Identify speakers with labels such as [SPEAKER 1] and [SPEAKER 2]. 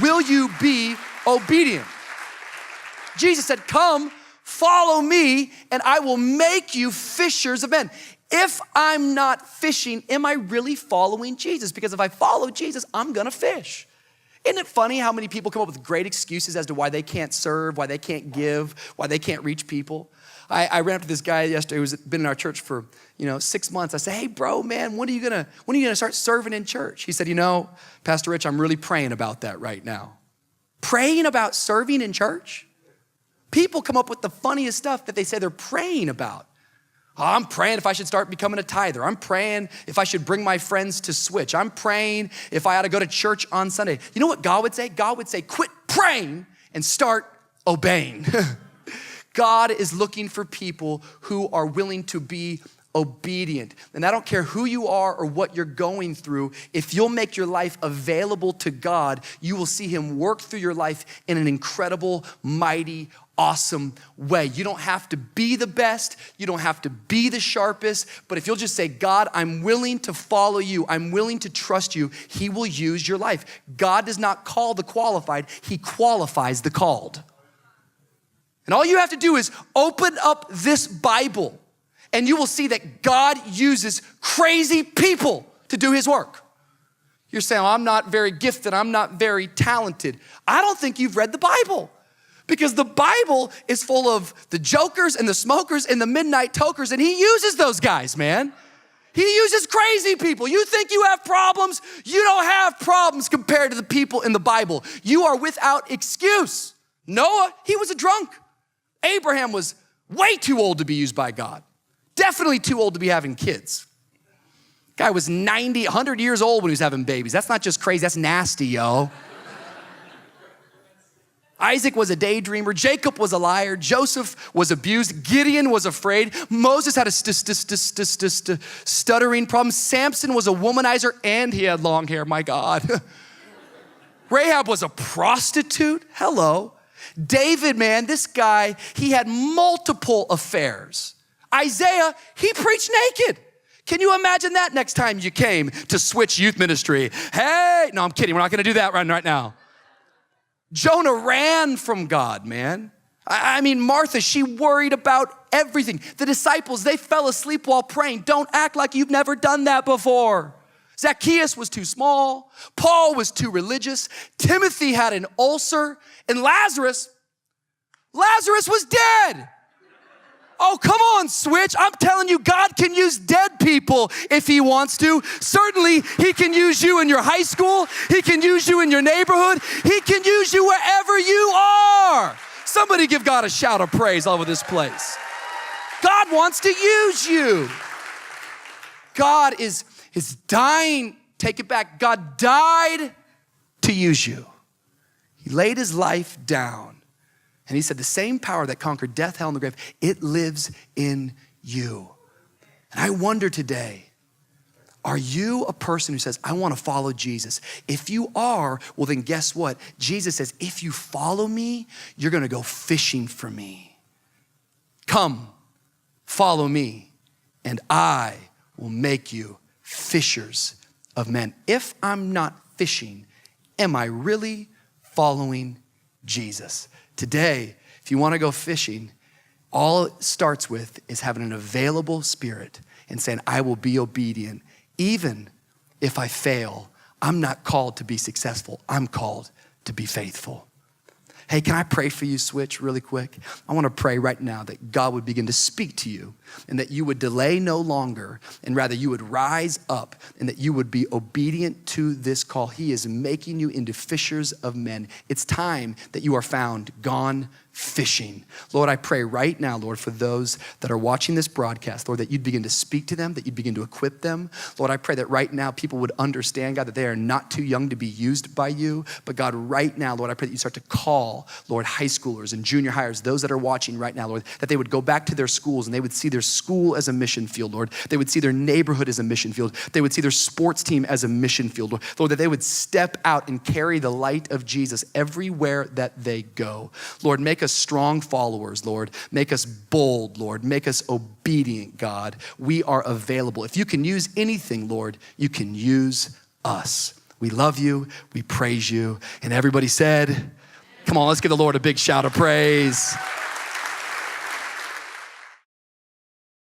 [SPEAKER 1] will you be obedient? Jesus said, come, follow me, and I will make you fishers of men. If I'm not fishing, am I really following Jesus? Because if I follow Jesus, I'm gonna fish. Isn't it funny how many people come up with great excuses as to why they can't serve, why they can't give, why they can't reach people? I ran up to this guy yesterday who's been in our church for 6 months. I said, hey bro, man, when are you gonna start serving in church? He said, Pastor Rich, I'm really praying about that right now. Praying about serving in church? People come up with the funniest stuff that they say they're praying about. Oh, I'm praying if I should start becoming a tither. I'm praying if I should bring my friends to Switch. I'm praying if I ought to go to church on Sunday. You know what God would say? God would say, quit praying and start obeying. God is looking for people who are willing to be obedient. And I don't care who you are or what you're going through, if you'll make your life available to God, you will see him work through your life in an incredible, mighty, awesome way. You don't have to be the best. You don't have to be the sharpest. But if you'll just say, God, I'm willing to follow you. I'm willing to trust you. He will use your life. God does not call the qualified. He qualifies the called. And all you have to do is open up this Bible and you will see that God uses crazy people to do his work. You're saying, I'm not very gifted. I'm not very talented. I don't think you've read the Bible. Because the Bible is full of the jokers and the smokers and the midnight tokers, and he uses those guys, man. He uses crazy people. You think you have problems? You don't have problems compared to the people in the Bible. You are without excuse. Noah, he was a drunk. Abraham was way too old to be used by God. Definitely too old to be having kids. Guy was 90, 100 years old when he was having babies. That's not just crazy, that's nasty, yo. Isaac was a daydreamer. Jacob was a liar. Joseph was abused. Gideon was afraid. Moses had a stuttering problem. Samson was a womanizer and he had long hair, my God. Rahab was a prostitute. Hello. David, man, this guy, he had multiple affairs. Isaiah, he preached naked. Can you imagine that next time you came to Switch Youth Ministry? Hey, no, I'm kidding. We're not gonna do that right now. Jonah ran from God, man. I mean, Martha, she worried about everything. The disciples, they fell asleep while praying. Don't act like you've never done that before. Zacchaeus was too small. Paul was too religious. Timothy had an ulcer. And Lazarus was dead. Oh, come on, Switch. I'm telling you, God can use dead people if he wants to. Certainly, he can use you in your high school. He can use you in your neighborhood. He can use you wherever you are. Somebody give God a shout of praise all over this place. God wants to use you. God is dying. Take it back. God died to use you. He laid his life down. And he said, the same power that conquered death, hell, and the grave, it lives in you. And I wonder today, are you a person who says, I want to follow Jesus? If you are, well then guess what? Jesus says, if you follow me, you're going to go fishing for me. Come, follow me, and I will make you fishers of men. If I'm not fishing, am I really following Jesus? Today, if you want to go fishing, all it starts with is having an available spirit and saying, I will be obedient. Even if I fail, I'm not called to be successful. I'm called to be faithful. Hey, can I pray for you, Switch, really quick? I want to pray right now that God would begin to speak to you and that you would delay no longer and rather you would rise up and that you would be obedient to this call. He is making you into fishers of men. It's time that you are found gone fishing. Lord, I pray right now, Lord, for those that are watching this broadcast, Lord, that you'd begin to speak to them, that you'd begin to equip them. Lord, I pray that right now people would understand, God, that they are not too young to be used by you. But God, right now, Lord, I pray that you start to call, Lord, high schoolers and junior hires, those that are watching right now, Lord, that they would go back to their schools and they would see their school as a mission field, Lord. They would see their neighborhood as a mission field. They would see their sports team as a mission field, Lord. Lord, that they would step out and carry the light of Jesus everywhere that they go. Lord, make us strong followers, Lord. Make us bold, Lord. Make us obedient, God. We are available. If you can use anything, Lord, you can use us. We love you. We praise you. And everybody said, come on, let's give the Lord a big shout of praise.